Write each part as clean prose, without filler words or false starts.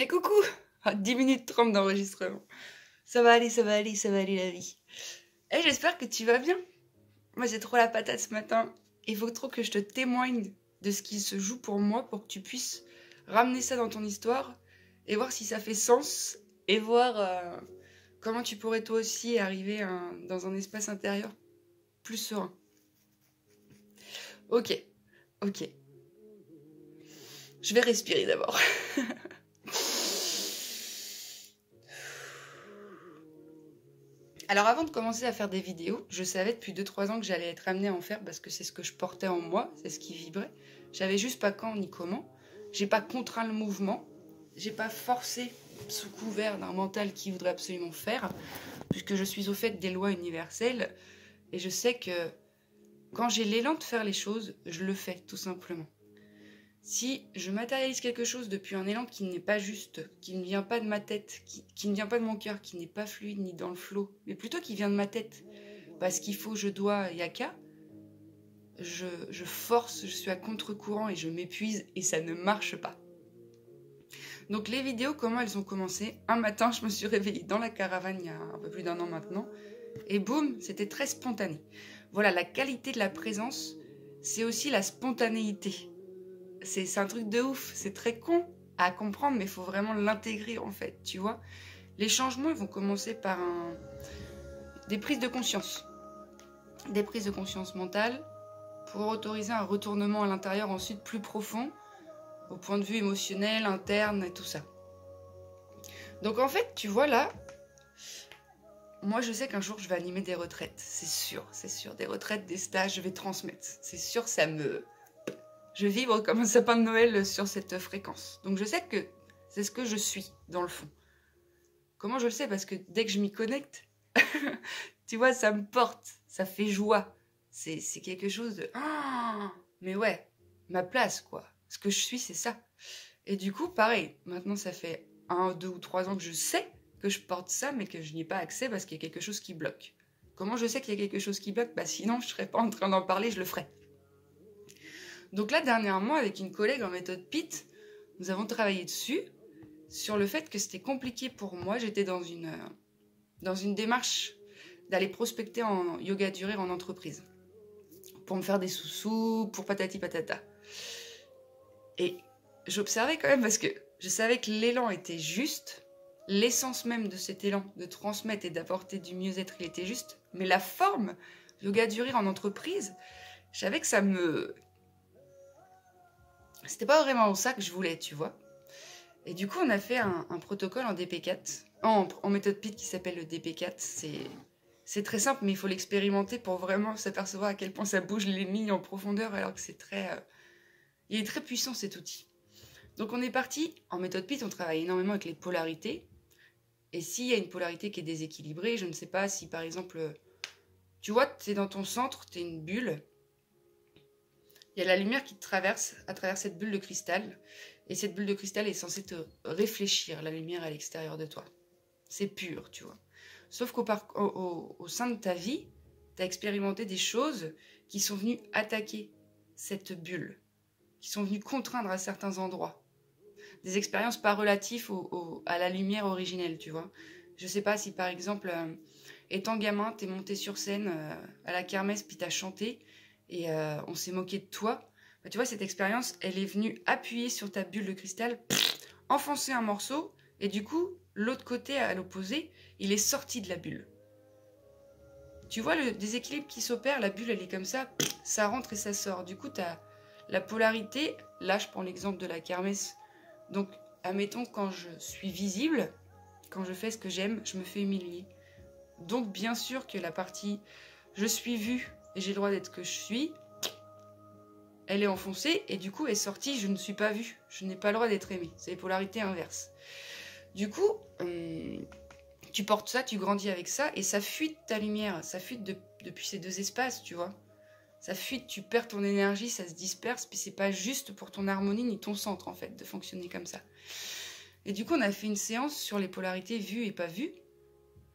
Et coucou! 10 minutes 30 d'enregistrement. Ça va aller, ça va aller, ça va aller la vie. Et j'espère que tu vas bien. Moi j'ai trop la patate ce matin. Il faut trop que je te témoigne de ce qui se joue pour moi pour que tu puisses ramener ça dans ton histoire et voir si ça fait sens et voir comment tu pourrais toi aussi arriver dans un espace intérieur plus serein. Ok. Je vais respirer d'abord. Alors avant de commencer à faire des vidéos, je savais depuis 2-3 ans que j'allais être amenée à en faire parce que c'est ce que je portais en moi, c'est ce qui vibrait. J'avais juste pas quand ni comment. J'ai pas contraint le mouvement. J'ai pas forcé sous couvert d'un mental qui voudrait absolument faire, puisque je suis au fait des lois universelles et je sais que quand j'ai l'élan de faire les choses, je le fais tout simplement. Si je matérialise quelque chose depuis un élan qui n'est pas juste, qui ne vient pas de ma tête, qui ne vient pas de mon cœur, qui n'est pas fluide ni dans le flot, mais plutôt qui vient de ma tête, parce qu'il faut, je dois, yaka, je force, je suis à contre-courant et je m'épuise et ça ne marche pas. Donc les vidéos, comment elles ont commencé? Un matin, je me suis réveillée dans la caravane il y a un peu plus d'1 an maintenant, et boum, c'était très spontané. Voilà, la qualité de la présence, c'est aussi la spontanéité. C'est un truc de ouf, c'est très con à comprendre, mais il faut vraiment l'intégrer en fait, tu vois. Les changements, ils vont commencer par des prises de conscience. Des prises de conscience mentale pour autoriser un retournement à l'intérieur ensuite plus profond, au point de vue émotionnel, interne et tout ça. Donc en fait, tu vois là, moi je sais qu'un jour je vais animer des retraites, c'est sûr, des retraites, des stages, je vais transmettre. C'est sûr, je vibre comme un sapin de Noël sur cette fréquence. Donc je sais que c'est ce que je suis, dans le fond. Comment je le sais? Parce que dès que je m'y connecte, tu vois, ça me porte, ça fait joie. C'est quelque chose de... Oh, mais ouais, ma place, quoi. Ce que je suis, c'est ça. Et du coup, pareil, maintenant ça fait 1, 2 ou 3 ans que je sais que je porte ça, mais que je n'y ai pas accès parce qu'il y a quelque chose qui bloque. Comment je sais qu'il y a quelque chose qui bloque? Bah sinon, je serais pas en train d'en parler, je le ferais. Donc là, dernièrement, avec une collègue en méthode PIT, nous avons travaillé dessus, sur le fait que c'était compliqué pour moi. J'étais dans une démarche d'aller prospecter en yoga durée en entreprise, pour me faire des sous-sous, pour patati patata. Et j'observais quand même, parce que je savais que l'élan était juste, l'essence même de cet élan, de transmettre et d'apporter du mieux-être, il était juste, mais la forme, yoga durée en entreprise, je savais que c'était pas vraiment ça que je voulais, tu vois. Et du coup, on a fait un protocole en DP4, en méthode PIT qui s'appelle le DP4. C'est très simple, mais il faut l'expérimenter pour vraiment s'apercevoir à quel point ça bouge les lignes en profondeur, alors que il est très puissant cet outil. Donc on est parti, en méthode PIT, on travaille énormément avec les polarités. Et s'il y a une polarité qui est déséquilibrée, je ne sais pas si par exemple, tu vois, tu es dans ton centre, tu es une bulle, il y a la lumière qui te traverse à travers cette bulle de cristal. Et cette bulle de cristal est censée te réfléchir la lumière à l'extérieur de toi. C'est pur, tu vois. Sauf qu'au sein de ta vie, tu as expérimenté des choses qui sont venues attaquer cette bulle, qui sont venues contraindre à certains endroits. Des expériences pas relatives à la lumière originelle, tu vois. Je sais pas si par exemple, étant gamin, t'es monté sur scène à la kermesse puis t'as chanté et on s'est moqué de toi. Bah, tu vois, cette expérience, elle est venue appuyer sur ta bulle de cristal, enfoncer un morceau, et du coup, l'autre côté, à l'opposé, il est sorti de la bulle. Tu vois le déséquilibre qui s'opère, la bulle, elle est comme ça rentre et ça sort. Du coup, t'as la polarité, là, je prends l'exemple de la kermesse. Donc, admettons, quand je suis visible, quand je fais ce que j'aime, je me fais humilier. Donc, bien sûr que la partie « je suis vue et j'ai le droit d'être ce que je suis », elle est enfoncée et du coup est sortie, je ne suis pas vue, je n'ai pas le droit d'être aimée. C'est les polarités inverses. Du coup, tu portes ça, tu grandis avec ça et ça fuite ta lumière, ça fuite depuis ces deux espaces, tu vois. Ça fuite, tu perds ton énergie, ça se disperse, puis c'est pas juste pour ton harmonie ni ton centre en fait de fonctionner comme ça. Et du coup, on a fait une séance sur les polarités vues et pas vues.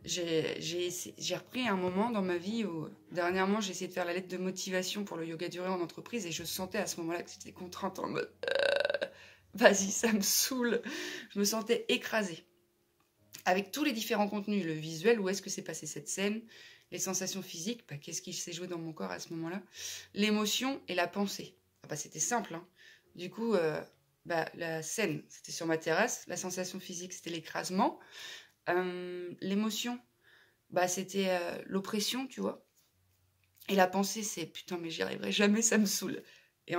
J'ai repris un moment dans ma vie où, dernièrement, j'ai essayé de faire la lettre de motivation pour le yoga durée en entreprise et je sentais à ce moment-là que c'était contrainte en mode vas-y, ça me saoule. Je me sentais écrasée. Avec tous les différents contenus, le visuel, où est-ce que s'est passée cette scène, les sensations physiques, bah, qu'est-ce qui s'est joué dans mon corps à ce moment-là, l'émotion et la pensée. Ah bah, c'était simple, hein. Du coup, la scène, c'était sur ma terrasse, la sensation physique, c'était l'écrasement, l'émotion, bah, c'était l'oppression, tu vois, et la pensée, c'est putain, mais j'y arriverai jamais, ça me saoule. Et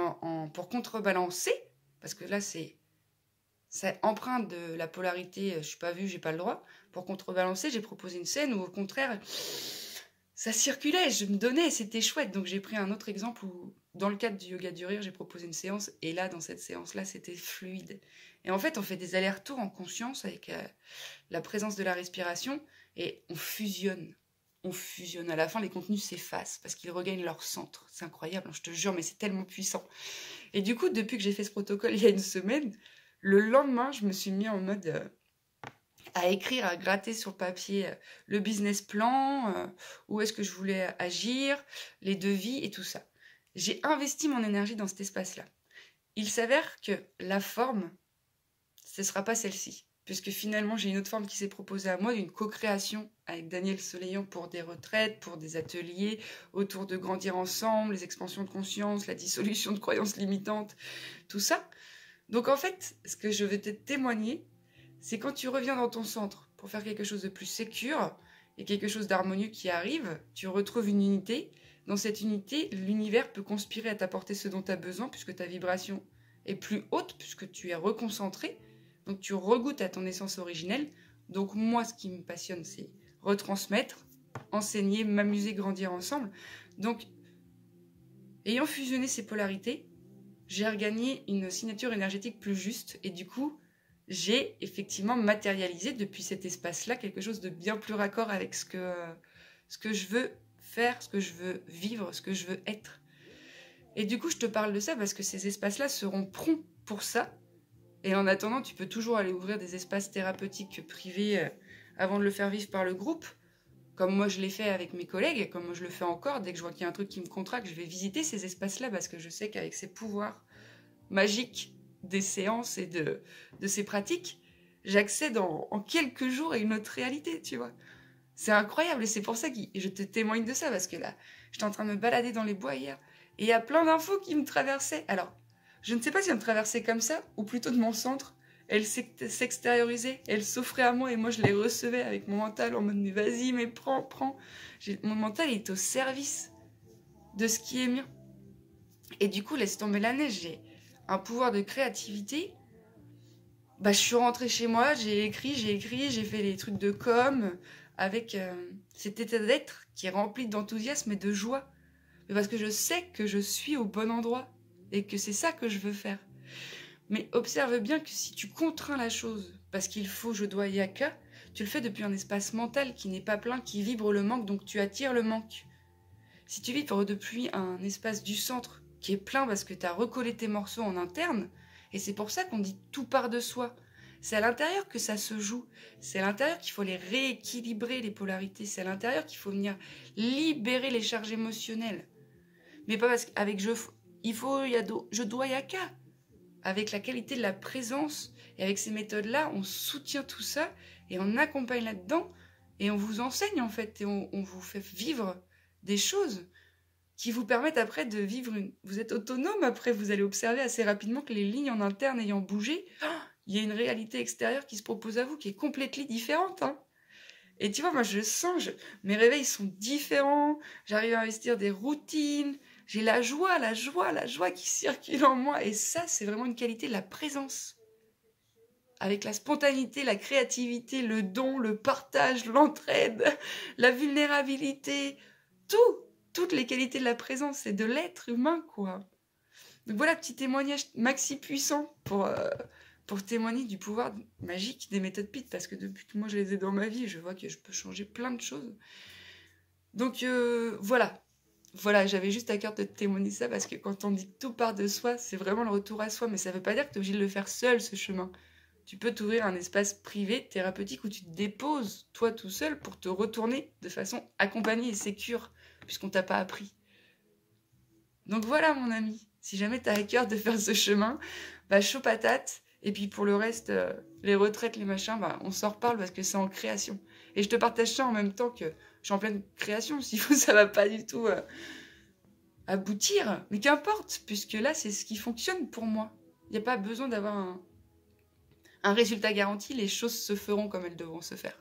pour contrebalancer, parce que là, ça empreinte de la polarité, je suis pas vue, j'ai pas le droit. Pour contrebalancer, j'ai proposé une scène où au contraire, ça circulait, je me donnais, c'était chouette. Donc j'ai pris un autre exemple où, dans le cadre du yoga du rire, j'ai proposé une séance, et là, dans cette séance-là, c'était fluide. Et en fait, on fait des allers-retours en conscience avec la présence de la respiration, et on fusionne. On fusionne. À la fin, les contenus s'effacent parce qu'ils regagnent leur centre. C'est incroyable, hein, je te jure, mais c'est tellement puissant. Et du coup, depuis que j'ai fait ce protocole il y a une semaine, le lendemain, je me suis mis en mode à écrire, à gratter sur papier le business plan, où est-ce que je voulais agir, les devis et tout ça. J'ai investi mon énergie dans cet espace-là. Il s'avère que la forme, ce ne sera pas celle-ci, puisque finalement, j'ai une autre forme qui s'est proposée à moi, d'une co-création avec Daniel Soleillant pour des retraites, pour des ateliers, autour de grandir ensemble, les expansions de conscience, la dissolution de croyances limitantes, tout ça. Donc en fait, ce que je veux te témoigner, c'est quand tu reviens dans ton centre pour faire quelque chose de plus sécure et quelque chose d'harmonieux qui arrive, tu retrouves une unité. Dans cette unité, l'univers peut conspirer à t'apporter ce dont tu as besoin puisque ta vibration est plus haute, puisque tu es reconcentré. Donc tu regoutes à ton essence originelle. Donc moi, ce qui me passionne, c'est retransmettre, enseigner, m'amuser, grandir ensemble. Donc, ayant fusionné ces polarités, j'ai regagné une signature énergétique plus juste et du coup, j'ai effectivement matérialisé depuis cet espace-là quelque chose de bien plus raccord avec ce que je veux faire, ce que je veux vivre, ce que je veux être. Et du coup, je te parle de ça parce que ces espaces-là seront prompts pour ça. Et en attendant, tu peux toujours aller ouvrir des espaces thérapeutiques privés avant de le faire vivre par le groupe. Comme moi je l'ai fait avec mes collègues, et comme moi je le fais encore, dès que je vois qu'il y a un truc qui me contracte, je vais visiter ces espaces-là parce que je sais qu'avec ces pouvoirs magiques des séances et de ces pratiques, j'accède en quelques jours à une autre réalité, tu vois. C'est incroyable et c'est pour ça que je te témoigne de ça parce que là, j'étais en train de me balader dans les bois hier et il y a plein d'infos qui me traversaient. Alors, je ne sais pas si elles me traversaient comme ça ou plutôt de mon centre. Elles s'extériorisaient, elles s'offraient à moi et moi je les recevais avec mon mental en mode mais vas-y, mais prends. Mon mental est au service de ce qui est mien. Et du coup, laisse tomber la neige, j'ai un pouvoir de créativité. Bah, je suis rentrée chez moi, j'ai écrit, j'ai fait les trucs de com avec cet état d'être qui est rempli d'enthousiasme et de joie. Mais parce que je sais que je suis au bon endroit et que c'est ça que je veux faire. Mais observe bien que si tu contrains la chose parce qu'il faut, je dois, yaka, tu le fais depuis un espace mental qui n'est pas plein, qui vibre le manque, donc tu attires le manque. Si tu vibres depuis un espace du centre qui est plein parce que tu as recollé tes morceaux en interne, et c'est pour ça qu'on dit tout part de soi. C'est à l'intérieur que ça se joue. C'est à l'intérieur qu'il faut les rééquilibrer, les polarités. C'est à l'intérieur qu'il faut venir libérer les charges émotionnelles. Mais pas parce qu'avec je dois, yaka. Avec la qualité de la présence et avec ces méthodes-là, on soutient tout ça et on accompagne là-dedans et on vous enseigne en fait et on vous fait vivre des choses qui vous permettent après de vivre Vous êtes autonome après, vous allez observer assez rapidement que les lignes en interne ayant bougé, il y a une réalité extérieure qui se propose à vous qui est complètement différente. Hein. Et tu vois, moi je sens, mes réveils sont différents, j'arrive à investir des routines, j'ai la joie qui circule en moi. Et ça, c'est vraiment une qualité de la présence. Avec la spontanéité, la créativité, le don, le partage, l'entraide, la vulnérabilité, toutes les qualités de la présence et de l'être humain, quoi. Donc voilà, petit témoignage maxi puissant pour témoigner du pouvoir magique des méthodes PIT, parce que depuis que moi je les ai dans ma vie, je vois que je peux changer plein de choses. Donc voilà, j'avais juste à cœur de te témoigner ça, parce que quand on dit que tout part de soi, c'est vraiment le retour à soi, mais ça veut pas dire que tu es obligé de le faire seul, ce chemin. Tu peux t'ouvrir un espace privé, thérapeutique, où tu te déposes, toi tout seul, pour te retourner de façon accompagnée et sécure, puisqu'on t'a pas appris. Donc voilà, mon ami, si jamais tu as à cœur de faire ce chemin, chaud patate, Et puis pour le reste, les retraites, les machins, bah, on s'en reparle parce que c'est en création. Et je te partage ça en même temps que je suis en pleine création. S'il faut, ça va pas du tout aboutir. Mais qu'importe, puisque là, c'est ce qui fonctionne pour moi. Il n'y a pas besoin d'avoir un résultat garanti. Les choses se feront comme elles devront se faire.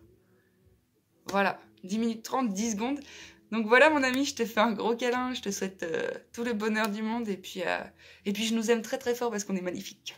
Voilà, 10 minutes 30, 10 secondes. Donc voilà mon ami, je te fais un gros câlin. Je te souhaite tout le bonheur du monde. Et puis je nous aime très très fort parce qu'on est magnifiques.